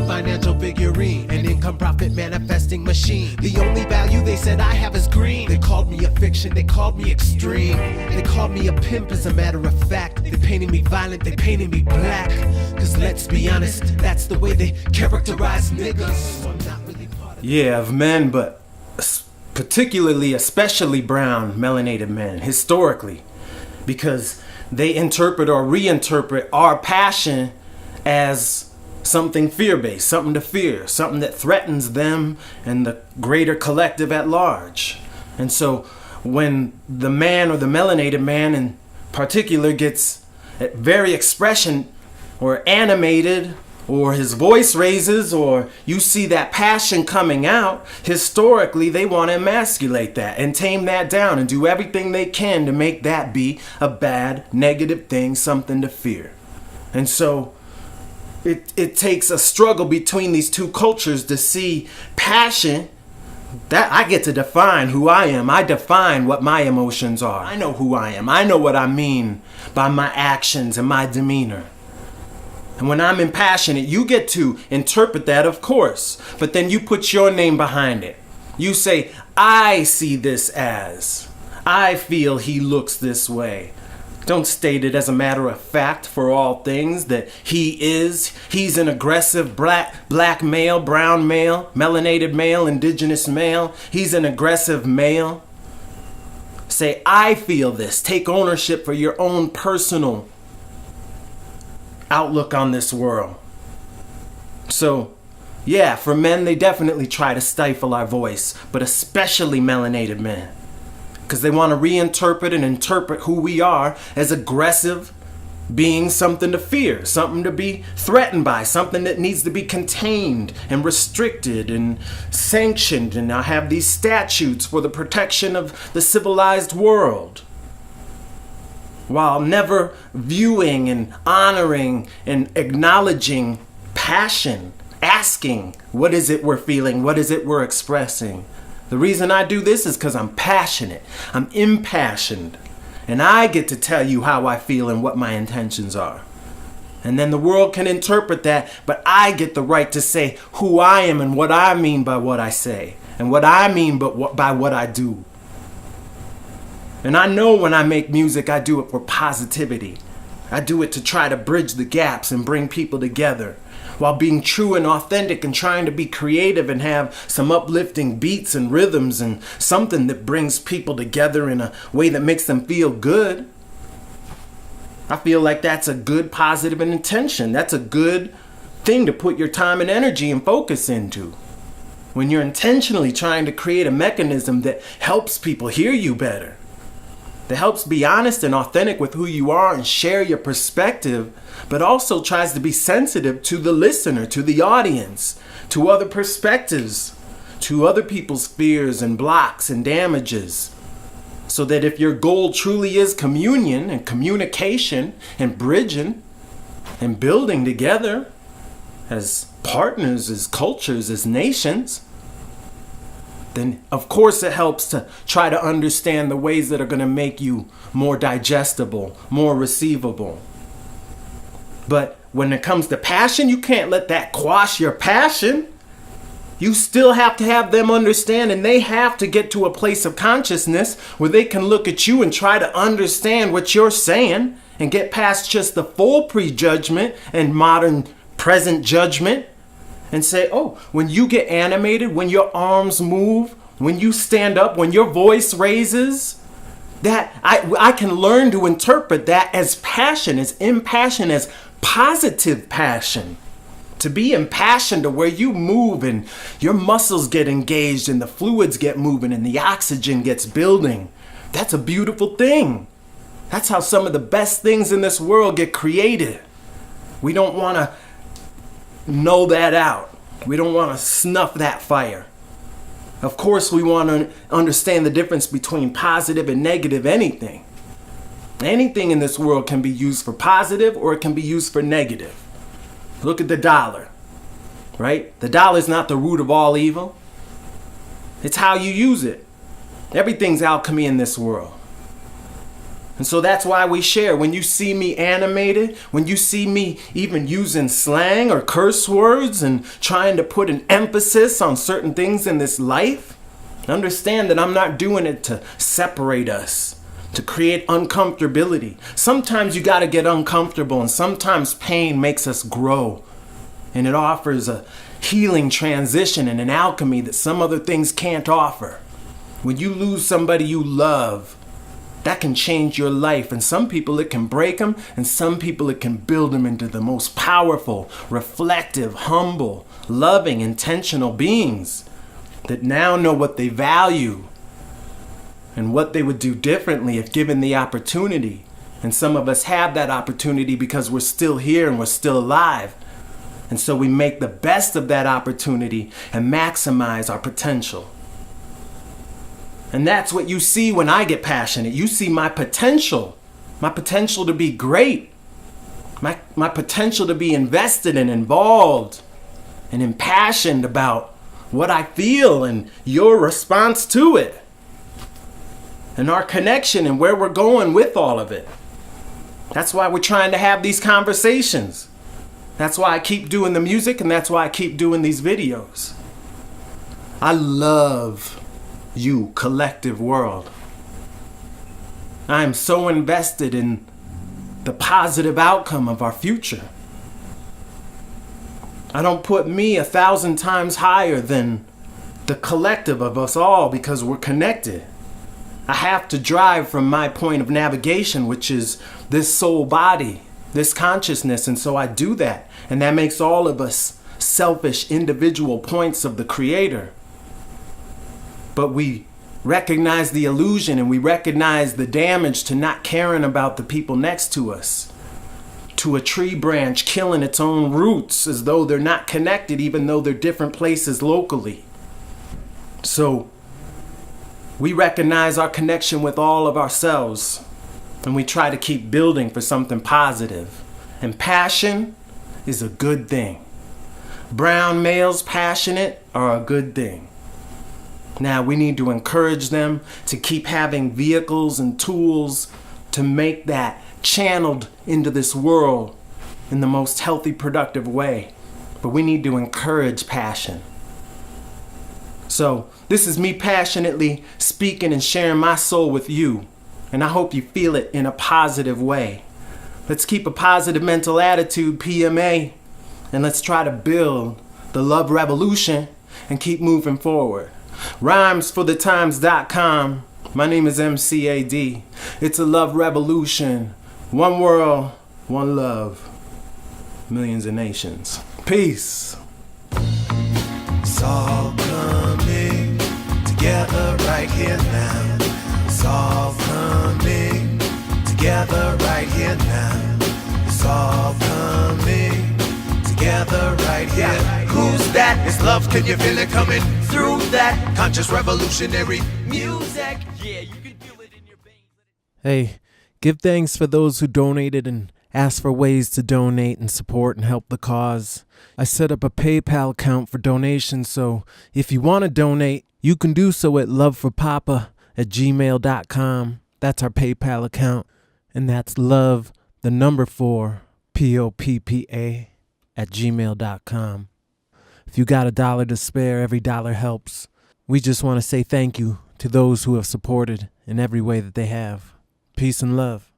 a financial figurine, an income profit manifesting machine. The only value they said I have is green. They called me a fiction, they called me extreme. They called me a pimp as a matter of fact. They painted me violent, they painted me black. Cause let's be honest, that's the way they characterize niggas. So I'm not really part of of men, but particularly, especially brown, melanated men, historically, because they interpret or reinterpret our passion as something fear-based, something to fear, something that threatens them and the greater collective at large. And so when the man or the melanated man in particular gets very expression or animated, or his voice raises, or you see that passion coming out, historically they want to emasculate that and tame that down and do everything they can to make that be a bad, negative thing, something to fear. And so it takes a struggle between these two cultures to see passion. That I get to define who I am. I define what my emotions are. I know who I am. I know what I mean by my actions and my demeanor. And when I'm impassionate, you get to interpret that, of course. But then you put your name behind it. You say, I see this as. I feel he looks this way. Don't state it as a matter of fact for all things that he's an aggressive black male, brown male, melanated male, indigenous male. He's an aggressive male. Say, I feel this. Take ownership for your own personal outlook on this world. So, yeah, for men, they definitely try to stifle our voice, but especially melanated men, because they want to reinterpret and interpret who we are as aggressive beings, something to fear, something to be threatened by, something that needs to be contained and restricted and sanctioned, and now have these statutes for the protection of the civilized world, while never viewing and honoring and acknowledging passion, asking, what is it we're feeling? What is it we're expressing? The reason I do this is because I'm passionate. I'm impassioned. And I get to tell you how I feel and what my intentions are. And then the world can interpret that, but I get the right to say who I am and what I mean by what I say, and what I mean by what I do. And I know when I make music, I do it for positivity. I do it to try to bridge the gaps and bring people together while being true and authentic and trying to be creative and have some uplifting beats and rhythms and something that brings people together in a way that makes them feel good. I feel like that's a good positive intention. That's a good thing to put your time and energy and focus into. When you're intentionally trying to create a mechanism that helps people hear you better, that helps be honest and authentic with who you are and share your perspective, but also tries to be sensitive to the listener, to the audience, to other perspectives, to other people's fears and blocks and damages. So that if your goal truly is communion and communication and bridging and building together as partners, as cultures, as nations, then of course it helps to try to understand the ways that are going to make you more digestible, more receivable. But when it comes to passion, you can't let that quash your passion. You still have to have them understand, and they have to get to a place of consciousness where they can look at you and try to understand what you're saying and get past just the full prejudgment and modern present judgment. And say, oh, when you get animated, when your arms move, when you stand up, when your voice raises, that I can learn to interpret that as passion, as impassion, as positive passion. To be impassioned to where you move and your muscles get engaged and the fluids get moving and the oxygen gets building. That's a beautiful thing. That's how some of the best things in this world get created. We don't want to know that out. We don't want to snuff that fire. Of course, we want to understand the difference between positive and negative anything. Anything in this world can be used for positive or it can be used for negative. Look at the dollar, right? The dollar is not the root of all evil. It's how you use it. Everything's alchemy in this world. And so that's why we share. When you see me animated, when you see me even using slang or curse words and trying to put an emphasis on certain things in this life, understand that I'm not doing it to separate us, to create uncomfortability. Sometimes you got to get uncomfortable, and sometimes pain makes us grow. And it offers a healing transition and an alchemy that some other things can't offer. When you lose somebody you love, that can change your life. And some people it can break them, and some people it can build them into the most powerful, reflective, humble, loving, intentional beings that now know what they value and what they would do differently if given the opportunity. And some of us have that opportunity because we're still here and we're still alive. And so we make the best of that opportunity and maximize our potential. And that's what you see when I get passionate. You see my potential to be great, my potential to be invested and involved and impassioned about what I feel and your response to it and our connection and where we're going with all of it. That's why we're trying to have these conversations. That's why I keep doing the music, and that's why I keep doing these videos. I love you, collective world. I am so invested in the positive outcome of our future. I don't put me 1,000 times higher than the collective of us all because we're connected. I have to drive from my point of navigation, which is this soul body, this consciousness, and so I do that. And that makes all of us selfish individual points of the Creator. But we recognize the illusion and we recognize the damage to not caring about the people next to us. To a tree branch killing its own roots as though they're not connected, even though they're different places locally. So we recognize our connection with all of ourselves, and we try to keep building for something positive. And passion is a good thing. Brown males passionate are a good thing. Now we need to encourage them to keep having vehicles and tools to make that channeled into this world in the most healthy, productive way. But we need to encourage passion. So this is me passionately speaking and sharing my soul with you. And I hope you feel it in a positive way. Let's keep a positive mental attitude, PMA. And let's try to build the love revolution and keep moving forward. Rhymesforthetimes.com. My name is MCAD. It's a love revolution. One world, one love. Millions of nations. Peace. It's all coming together right here now. It's all coming together right here now. It's all coming together right here. Who's that? It's love, can you feel it coming through that? Conscious revolutionary music. Yeah, you can feel it in your veins. Hey, give thanks for those who donated and ask for ways to donate and support and help the cause. I set up a PayPal account for donations, so if you want to donate, you can do so at lovefurpapa@gmail.com. That's our PayPal account, and that's love, the number 4, POPPA@gmail.com. If you got $1 to spare, every dollar helps. We just want to say thank you to those who have supported in every way that they have. Peace and love.